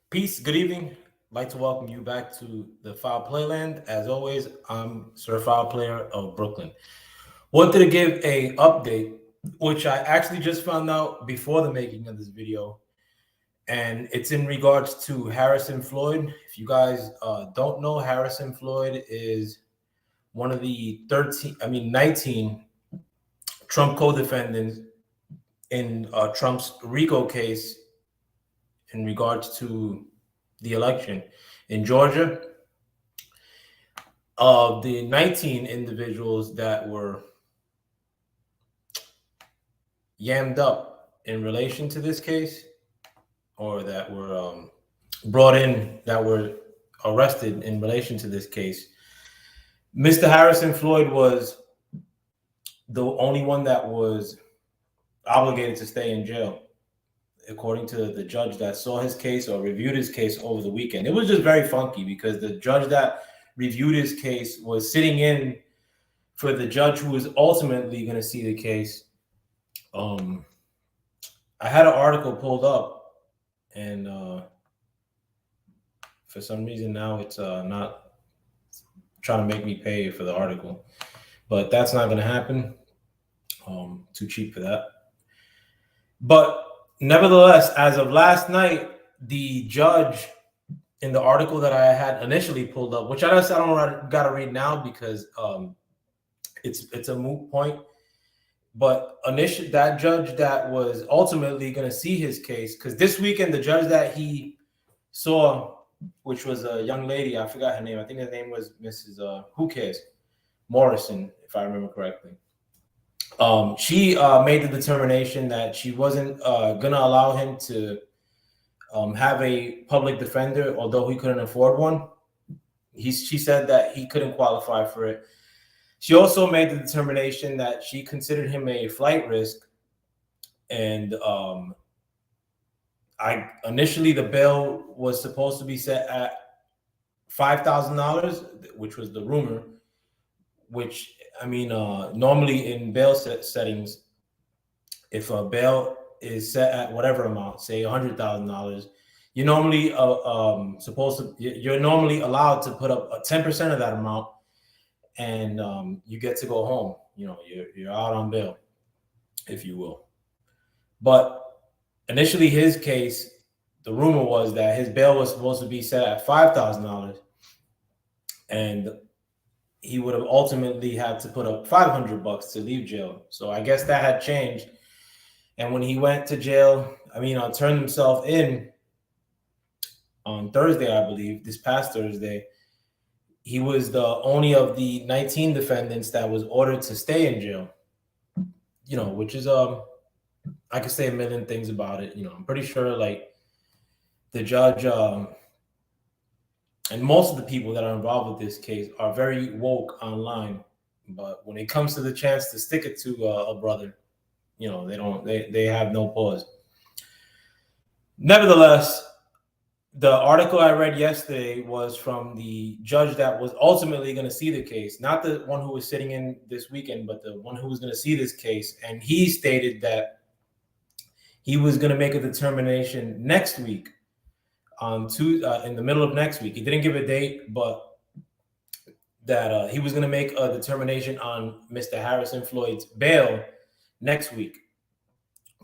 Peace, good evening. I'd like to welcome you back to the Foul Playland. As always, I'm Sir Foul Player of Brooklyn. Wanted to give a update, which I actually just found out before the making of this video, and it's in regards to Harrison Floyd. If you guys don't know, Harrison Floyd is one of the 19 Trump co-defendants in Trump's RICO case in regards to the election in Georgia. Of the 19 individuals that were yammed up in relation to this case, or that were brought in, that were arrested in relation to this case, Mr. Harrison Floyd was the only one that was obligated to stay in jail, according to the judge that saw his case or reviewed his case over the weekend. It was just very funky because the judge that reviewed his case was sitting in for the judge who was ultimately going to see the case. I had an article pulled up, and for some reason now it's not trying to make me pay for the article, but that's not going to happen. Too cheap for that. But nevertheless, as of last night, the judge in the article that I had initially pulled up, which I don't got to read now because it's a moot point. But initially, that judge that was ultimately going to see his case, because this weekend the judge that he saw, which was a young lady, I forgot her name. I think her name was Mrs. Who cares, Morrison, if I remember correctly. She made the determination that she wasn't going to allow him to have a public defender, although he couldn't afford one. She said that he couldn't qualify for it. She also made the determination that she considered him a flight risk, and initially the bail was supposed to be set at $5,000, which was the rumor. Which normally in bail settings, if a bail is set at whatever amount, say $100,000, you're normally you're normally allowed to put up 10% of that amount, and you get to go home. You're out on bail, if you will. But initially, his case, the rumor was that his bail was supposed to be set at $5,000, and he would have ultimately had to put up $500 to leave jail. So I guess that had changed. And when he went to jail, turned himself in on Thursday, I believe, this past Thursday, he was the only of the 19 defendants that was ordered to stay in jail. Which is I could say a million things about it. I'm pretty sure like the judge and most of the people that are involved with this case are very woke online, but when it comes to the chance to stick it to a brother, they have no pause. Nevertheless, the article I read yesterday was from the judge that was ultimately going to see the case, not the one who was sitting in this weekend, but the one who was going to see this case. And he stated that he was going to make a determination next week, in the middle of next week. He didn't give a date, but that he was going to make a determination on Mr. Harrison Floyd's bail next week.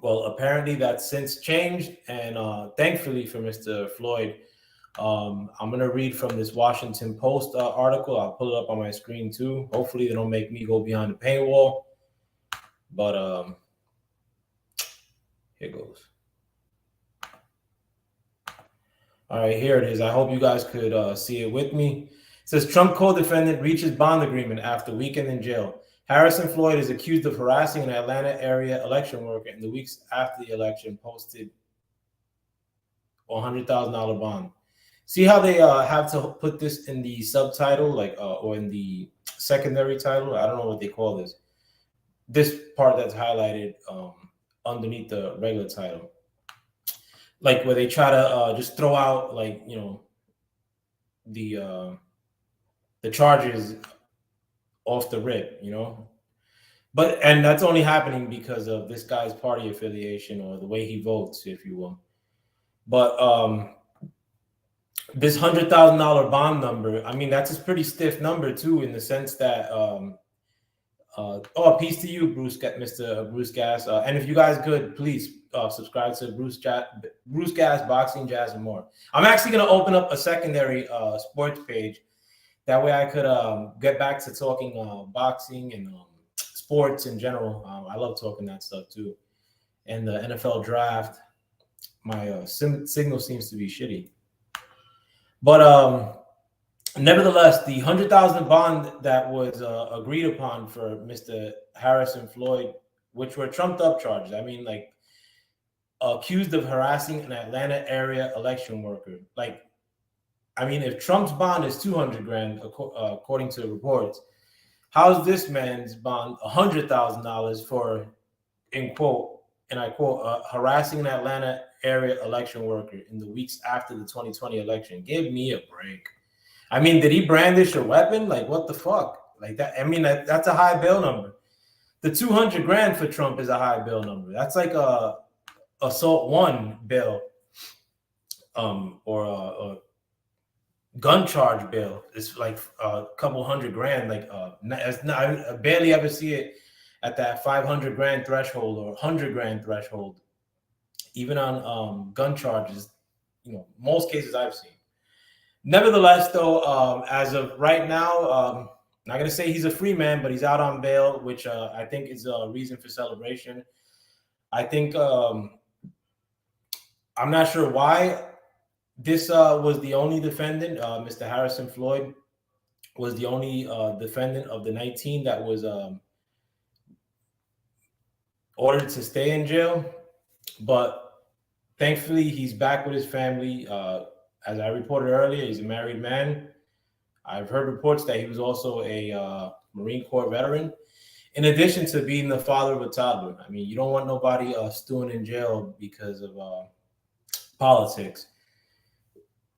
Well, apparently that's since changed, and thankfully for Mr. Floyd, I'm going to read from this Washington Post article. I'll pull it up on my screen too. Hopefully they don't make me go behind the paywall, but here goes. All right, here it is. I hope you guys could see it with me. It says Trump co-defendant reaches bond agreement after weekend in jail. Harrison Floyd is accused of harassing an Atlanta area election worker in the weeks after the election, posted $100,000 bond. See how they have to put this in the subtitle, or in the secondary title? I don't know what they call this. This part that's highlighted underneath the regular title. Like where they try to just throw out the charges off the rip, and that's only happening because of this guy's party affiliation or the way he votes, if you will. But this $100,000 bond number, I mean, that's a pretty stiff number too, in the sense that oh, peace to you, Mr. Bruce Gas. And if you guys could, please subscribe to Bruce Gas, Boxing, Jazz, and more. I'm actually going to open up a secondary sports page. That way I could get back to talking boxing and sports in general. I love talking that stuff too. And the NFL draft, my signal seems to be shitty. But nevertheless, the 100,000 bond that was agreed upon for Mr. Harrison Floyd, which were trumped up charges. I mean, like, accused of harassing an Atlanta area election worker. Like, I mean, if Trump's bond is 200 grand, according to reports, how's this man's bond $100,000 for, in quote, and I quote, harassing an Atlanta area election worker in the weeks after the 2020 election? Give me a break. I mean, did he brandish a weapon? Like, what the fuck? Like that. I mean, that's a high bail number. The 200 grand for Trump is a high bail number. That's like a assault one bail, or a gun charge bail. It's like a couple hundred grand. Like, I barely ever see it at that 500 grand threshold or 100 grand threshold, even on gun charges. You know, most cases I've seen. Nevertheless, though, as of right now, not going to say he's a free man, but he's out on bail, which I think is a reason for celebration. I think I'm not sure why this was the only defendant. Mr. Harrison Floyd was the only defendant of the 19 that was ordered to stay in jail. But thankfully, he's back with his family. As I reported earlier, he's a married man. I've heard reports that he was also a Marine Corps veteran, in addition to being the father of a toddler. I mean, you don't want nobody stewing in jail because of politics,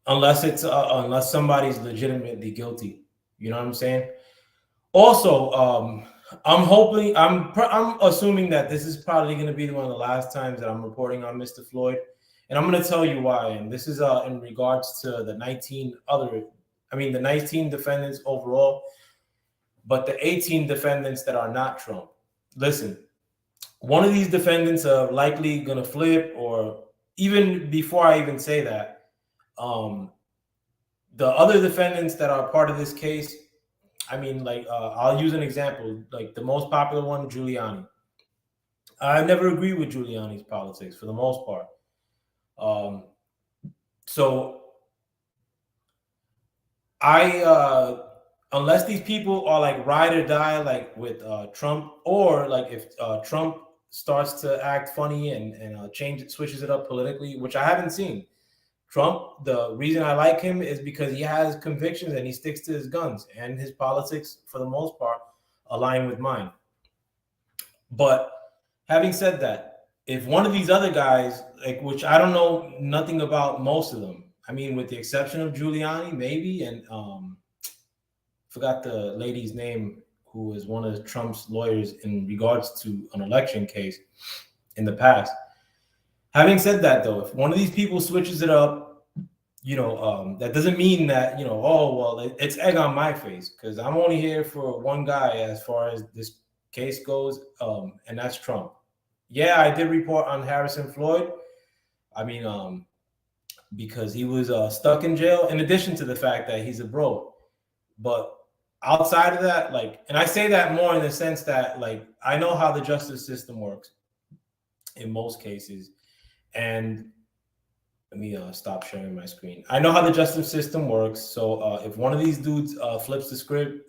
unless somebody's legitimately guilty. You know what I'm saying? Also, I'm assuming that this is probably going to be one of the last times that I'm reporting on Mr. Floyd. And I'm going to tell you why. And this is in regards to the 19 defendants overall, but the 18 defendants that are not Trump. Listen, one of these defendants are likely going to flip, or even before I even say that, the other defendants that are part of this case, I mean, like, I'll use an example, like the most popular one, Giuliani. I never agree with Giuliani's politics for the most part. So unless these people are like ride or die, like with Trump, or like if Trump starts to act funny and switches it up politically, which I haven't seen. Trump, the reason I like him is because he has convictions and he sticks to his guns, and his politics, for the most part, align with mine. But having said that, if one of these other guys, like, which I don't know nothing about most of them, I mean, with the exception of Giuliani, maybe, and forgot the lady's name who was one of Trump's lawyers in regards to an election case in the past. Having said that, though, if one of these people switches it up, you know, that doesn't mean that, you know, oh, well, it's egg on my face, because I'm only here for one guy as far as this case goes, and that's Trump. Yeah, I did report on Harrison Floyd. I mean, because he was stuck in jail, in addition to the fact that he's a bro. But outside of that, like, and I say that more in the sense that, like, I know how the justice system works in most cases. And let me stop sharing my screen. I know how the justice system works. So if one of these dudes flips the script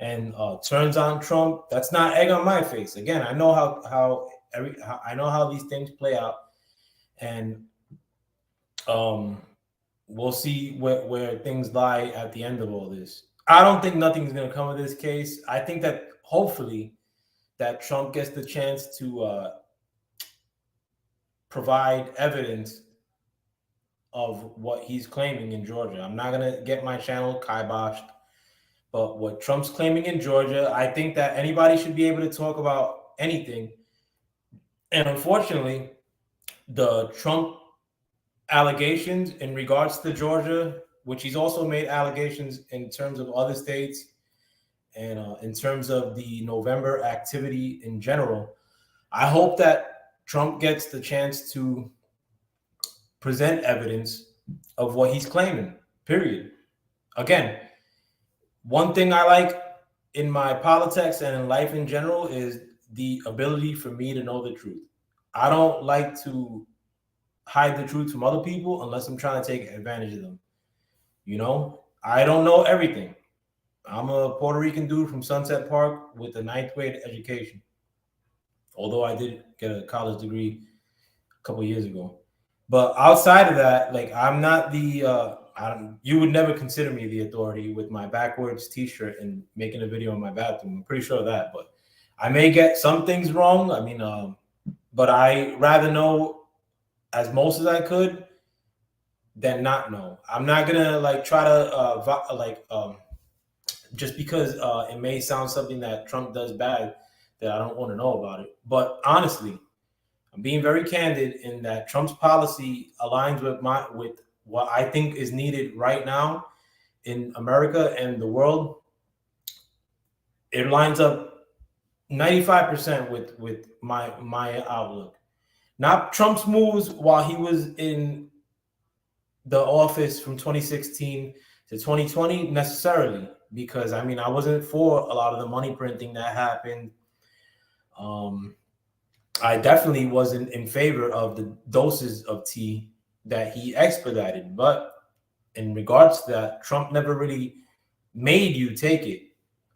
and turns on Trump, that's not egg on my face. Again, I know I know how these things play out, and we'll see where things lie at the end of all this. I don't think nothing's going to come of this case. I think that hopefully that Trump gets the chance to provide evidence of what he's claiming in Georgia. I'm not going to get my channel kiboshed, but what Trump's claiming in Georgia, I think that anybody should be able to talk about anything. And unfortunately, the Trump allegations in regards to Georgia which he's also made allegations in terms of other states and in terms of the November activity in general. I hope that Trump gets the chance to present evidence of what he's claiming, period. Again, one thing I like in my politics and in life in general is the ability for me to know the truth. I don't like to hide the truth from other people unless I'm trying to take advantage of them. You know, I don't know everything. I'm a Puerto Rican dude from Sunset Park with a ninth grade education. Although I did get a college degree a couple years ago. But outside of that, like I'm not the you would never consider me the authority with my backwards t-shirt and making a video in my bathroom. I'm pretty sure of that, but I may get some things wrong. I mean, but I rather know as most as I could than not know. I'm not gonna like try to just because it may sound something that Trump does bad that I don't want to know about it. But honestly, I'm being very candid in that Trump's policy aligns with what I think is needed right now in America and the world. It lines up 95% with my outlook. Not Trump's moves while he was in the office from 2016 to 2020 necessarily, because I mean I wasn't for a lot of the money printing that happened. I definitely wasn't in favor of the doses of tea that he expedited. But in regards to that, Trump never really made you take it.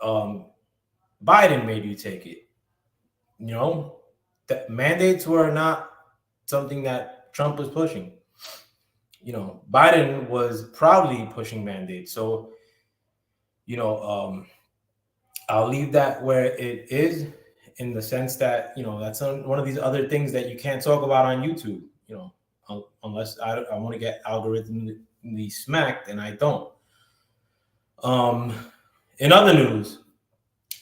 Biden made you take it. You know, the mandates were not something that Trump was pushing. You know, Biden was proudly pushing mandates. So, you know, I'll leave that where it is, in the sense that, you know, that's one of these other things that you can't talk about on YouTube, you know, unless I want to get algorithmically smacked, and I don't. In other news,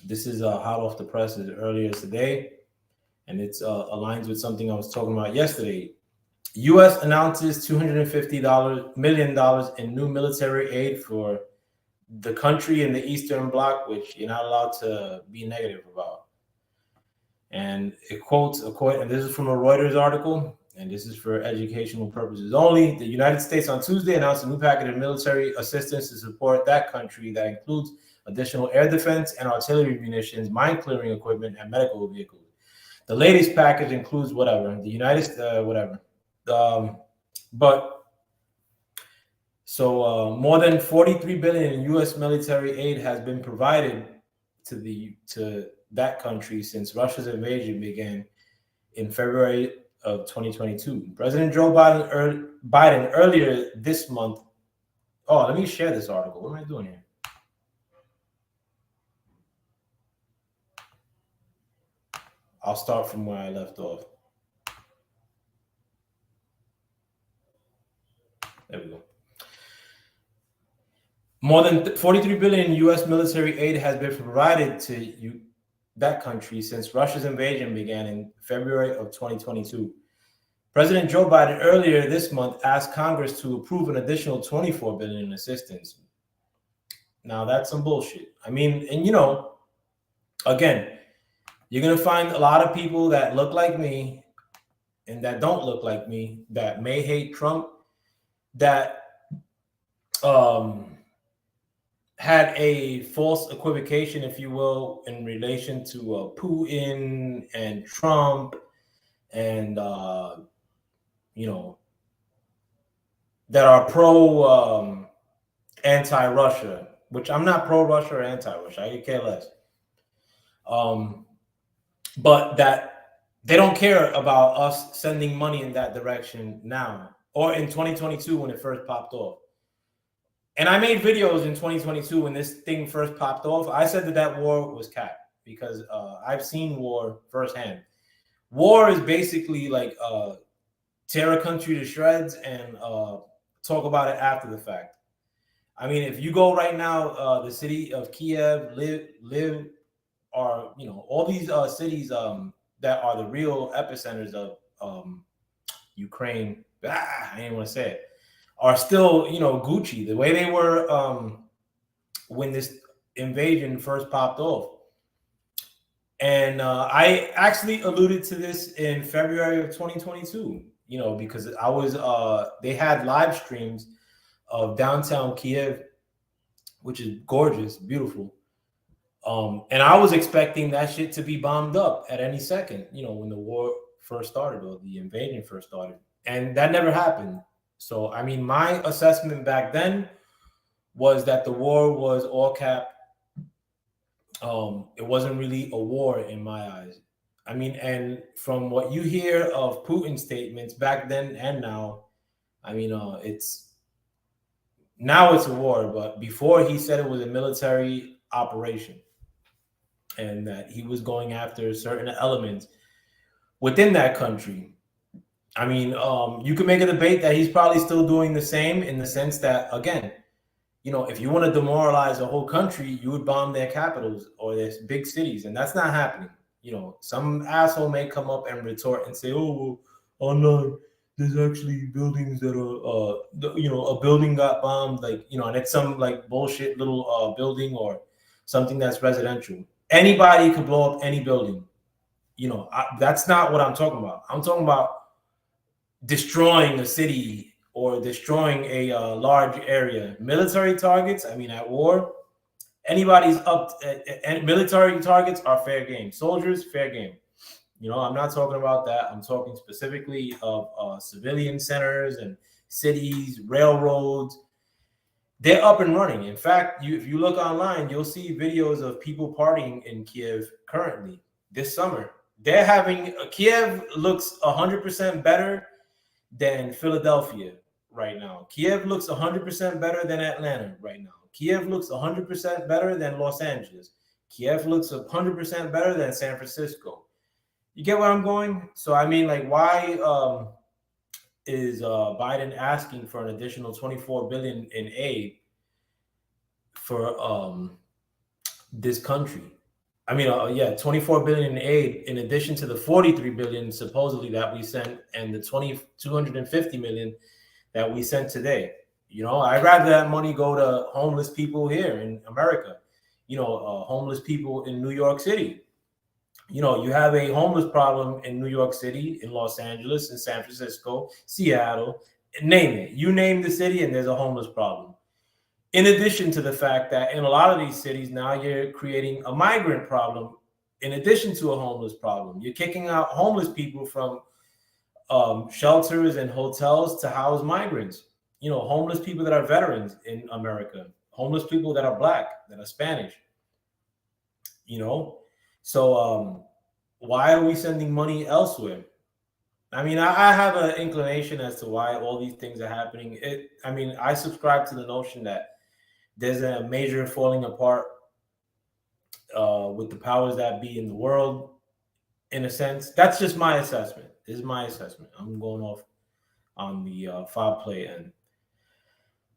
this is hot off the presses earlier today, and it's aligns with something I was talking about yesterday. U.S. announces $250 million in new military aid for the country in the Eastern Bloc, which you're not allowed to be negative about. And it quotes, and this is from a Reuters article, and this is for educational purposes only. The United States on Tuesday announced a new package of military assistance to support that country that includes additional air defense and artillery munitions, mine clearing equipment, and medical vehicles. The latest package includes whatever the United whatever. But so more than 43 billion in U.S. military aid has been provided to that country since Russia's invasion began in February of 2022. President Joe Biden earlier this month. Oh, let me share this article. What am I doing here? I'll start from where I left off. There we go. More than 43 billion U.S. military aid has been provided to that country since Russia's invasion began in February of 2022. President Joe Biden earlier this month asked Congress to approve an additional 24 billion in assistance. Now that's some bullshit. I mean, and you know, again, you're gonna find a lot of people that look like me and that don't look like me that may hate Trump, that had a false equivocation, if you will, in relation to Putin and Trump, and you know, that are pro anti-Russia, which I'm not pro-Russia or anti-Russia. I could care less. But that they don't care about us sending money in that direction now, or in 2022 when it first popped off. And I made videos in 2022 when this thing first popped off. I said that war was capped because I've seen war firsthand. War is basically like tear a country to shreds and talk about it after the fact. I mean, if you go right now, the city of Kiev, Live, or you know, all these cities that are the real epicenters of Ukraine. I didn't want to say it. are still, Gucci, the way they were when this invasion first popped off. And I actually alluded to this in February of 2022, because I was they had live streams of downtown Kiev, which is gorgeous, beautiful. And I was expecting that shit to be bombed up at any second, when the war first started or the invasion first started. And that never happened. So, I mean, my assessment back then was that the war was all cap. It wasn't really a war in my eyes. I mean, and from what you hear of Putin's statements back then and now, I mean, it's a war, but before he said it was a military operation and that he was going after certain elements within that country. I mean, you could make a debate that he's probably still doing the same in the sense that, again, if you want to demoralize a whole country, you would bomb their capitals or their big cities, and that's not happening. Some asshole may come up and retort and say, "Oh, well, oh no, there's actually buildings that are, a building got bombed, like, and it's some like bullshit little building or something that's residential. Anybody could blow up any building. That's not what I'm talking about. I'm talking about destroying a city or destroying a large area. Military targets, I mean, at war, anybody's up. And military targets are fair game. Soldiers, fair game. I'm not talking about that. I'm talking specifically of civilian centers and cities, railroads. They're up and running. In fact, if you look online, you'll see videos of people partying in Kiev currently this summer. They're having Kiev looks 100% better than Philadelphia right now. Kiev looks 100% better than Atlanta right now. Kiev looks 100% better than Los Angeles. Kiev looks 100% better than San Francisco. You get where I'm going? So, I mean, like, why is Biden asking for an additional $24 billion in aid for this country? I mean, $24 billion in aid in addition to the $43 billion supposedly that we sent and the $250 million that we sent today. I'd rather that money go to homeless people here in America. Homeless people in New York City. You have a homeless problem in New York City, in Los Angeles, in San Francisco, Seattle, name it. You name the city and there's a homeless problem. In addition to the fact that in a lot of these cities now you're creating a migrant problem in addition to a homeless problem. You're kicking out homeless people from shelters and hotels to house migrants. Homeless people that are veterans in America, homeless people that are Black, that are Spanish. So why are we sending money elsewhere? I mean, I have an inclination as to why all these things are happening. I subscribe to the notion that there's a major falling apart with the powers that be in the world, in a sense. That's just my assessment. This is my assessment. I'm going off on the foul play end.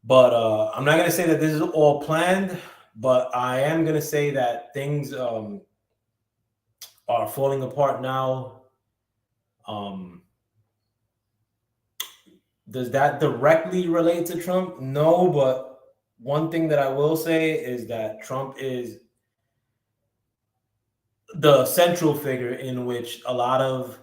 But I'm not going to say that this is all planned, but I am going to say that things are falling apart now. Does that directly relate to Trump? No, but one thing that I will say is that Trump is the central figure in which a lot of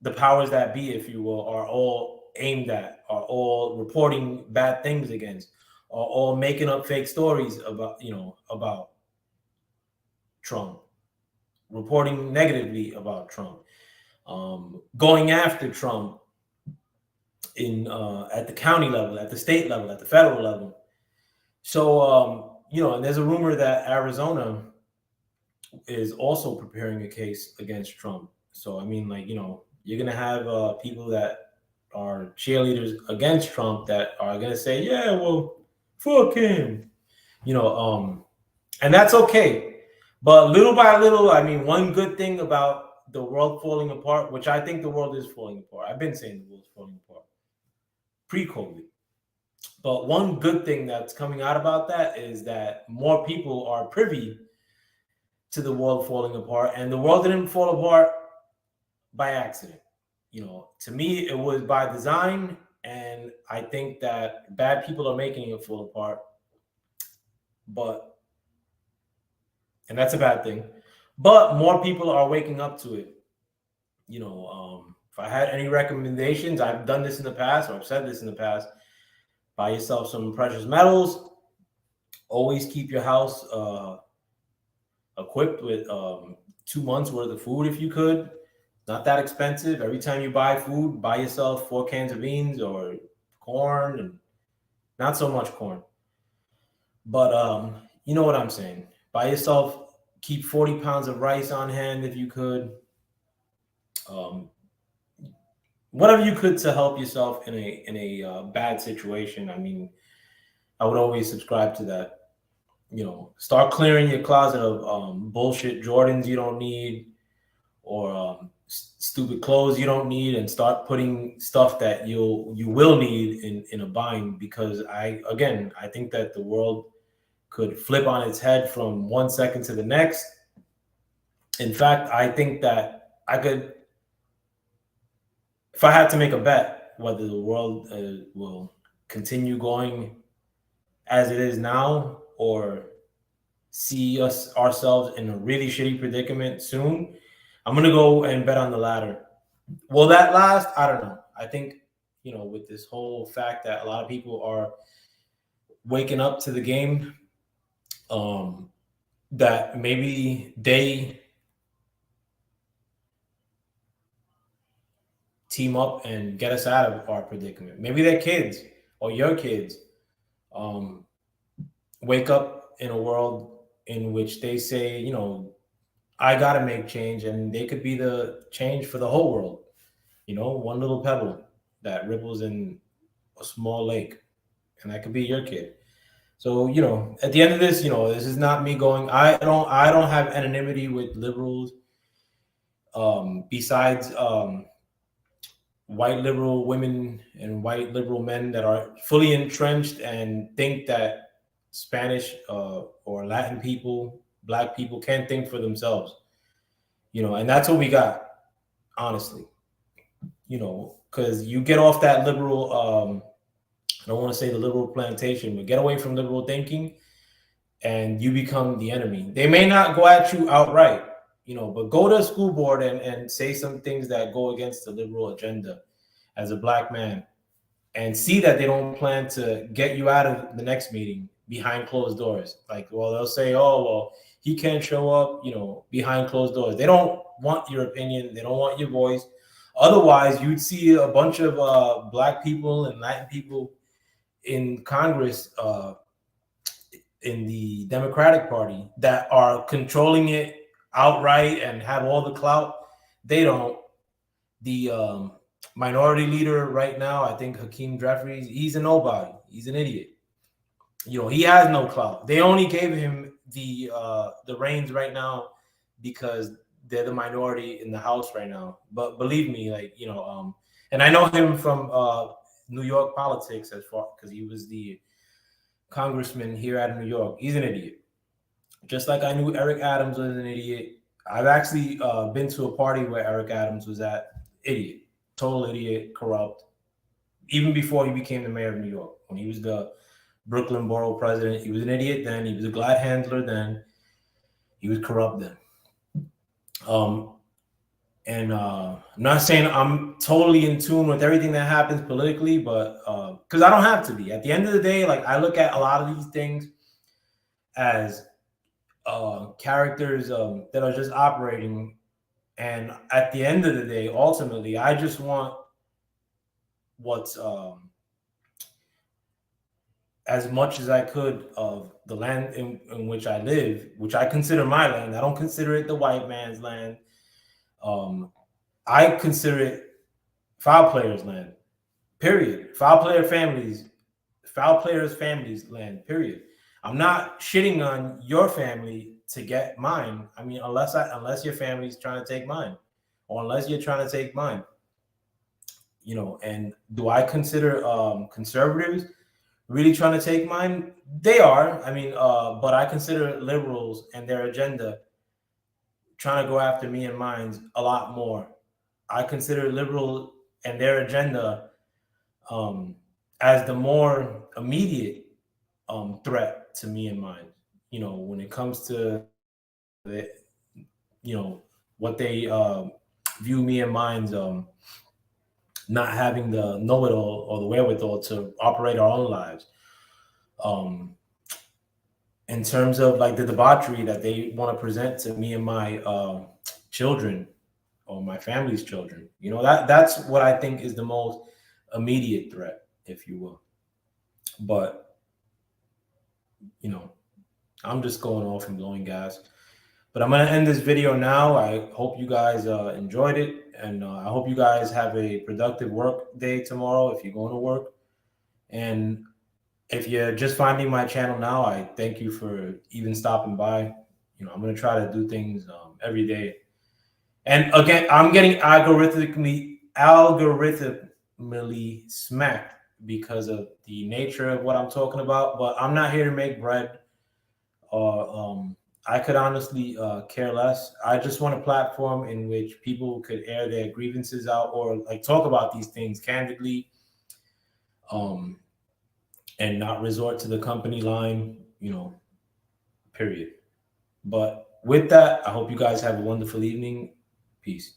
the powers that be, if you will, are all aimed at, are all reporting bad things against, are all making up fake stories about Trump, reporting negatively about Trump, going after Trump at the county level, at the state level, at the federal level. So, and there's a rumor that Arizona is also preparing a case against Trump. So, I mean, like, you're going to have people that are cheerleaders against Trump that are going to say, yeah, well, fuck him, and that's okay. But little by little, I mean, one good thing about the world falling apart, which I think the world is falling apart. I've been saying the world's falling apart pre-COVID. But one good thing that's coming out about that is that more people are privy to the world falling apart, and the world didn't fall apart by accident. To me, it was by design. And I think that bad people are making it fall apart, but and that's a bad thing. But more people are waking up to it. If I had any recommendations, I've done this in the past, or I've said this in the past. Buy yourself some precious metals. Always keep your house equipped with 2 months worth of food if you could. Not that expensive. Every time you buy food, buy yourself 4 cans of beans or corn, and not so much corn. But you know what I'm saying. Buy yourself, keep 40 pounds of rice on hand if you could. Um, whatever you could to help yourself in a bad situation. I mean, I would always subscribe to that. Start clearing your closet of bullshit Jordans you don't need, or stupid clothes you don't need, and start putting stuff that you will need in a bind. Because I think that the world could flip on its head from 1 second to the next. In fact, I think that I could, if I had to make a bet whether the world will continue going as it is now, or see us ourselves in a really shitty predicament soon, I'm gonna go and bet on the latter. Will that last? I don't know. I think, with this whole fact that a lot of people are waking up to the game, that maybe they team up and get us out of our predicament. Maybe their kids or your kids wake up in a world in which they say, I got to make change, and they could be the change for the whole world. One little pebble that ripples in a small lake, and that could be your kid. So, at the end of this, this is not me going. I don't have anonymity with liberals. Besides white liberal women and white liberal men that are fully entrenched and think that Spanish or Latin people, Black people can't think for themselves. And that's what we got, honestly. Because you get off that liberal, I don't want to say the liberal plantation, but get away from liberal thinking and you become the enemy. They may not go at you outright, but go to a school board and say some things that go against the liberal agenda as a Black man, and see that they don't plan to get you out of the next meeting behind closed doors. Like, well, they'll say, oh, well, he can't show up, behind closed doors. They don't want your opinion. They don't want your voice. Otherwise, you'd see a bunch of Black people and Latin people in Congress, in the Democratic Party, that are controlling it outright and have all the clout. They don't. The minority leader right now, I think Hakeem Jeffries, he's a nobody. He's an idiot. He has no clout. They only gave him the reins right now because they're the minority in the House right now. But believe me, and I know him from New York politics, as far because he was the congressman here out of New York. He's an idiot. Just like I knew Eric Adams was an idiot. I've actually been to a party where Eric Adams was at. Idiot, total idiot, corrupt. Even before he became the mayor of New York, when he was the Brooklyn borough president, he was an idiot then. He was a glad handler then. He was corrupt then. And I'm not saying I'm totally in tune with everything that happens politically, but because I don't have to be. At the end of the day, like, I look at a lot of these things as characters that are just operating. And at the end of the day, ultimately, I just want what's as much as I could of the land in which I live, which I consider my land. I don't consider it the white man's land. I consider it foul players' land, period. Foul players' families' land, period. I'm not shitting on your family to get mine. I mean, unless your family's trying to take mine, or unless you're trying to take mine. And do I consider conservatives really trying to take mine? They are. I mean, but I consider liberals and their agenda trying to go after me and mine a lot more. I consider liberal and their agenda um, as the more immediate threat to me and mine. You know, when it comes to the, you know, what they view me and mine's not having the know-it-all or the wherewithal to operate our own lives. Um, in terms of like the debauchery that they want to present to me and my children or my family's children, you know, that's what I think is the most immediate threat, if you will. But you know, I'm just going off and blowing gas. But I'm gonna end this video now. I hope you guys enjoyed it, and I hope you guys have a productive work day tomorrow if you're going to work. And if you're just finding my channel now, I thank you for even stopping by. You know, I'm gonna try to do things every day. And again, I'm getting algorithmically smacked because of the nature of what I'm talking about. But I'm not here to make bread, or I could honestly care less. I just want a platform in which people could air their grievances out or like talk about these things candidly, um, and not resort to the company line, you know, period. But with that, I hope you guys have a wonderful evening. Peace.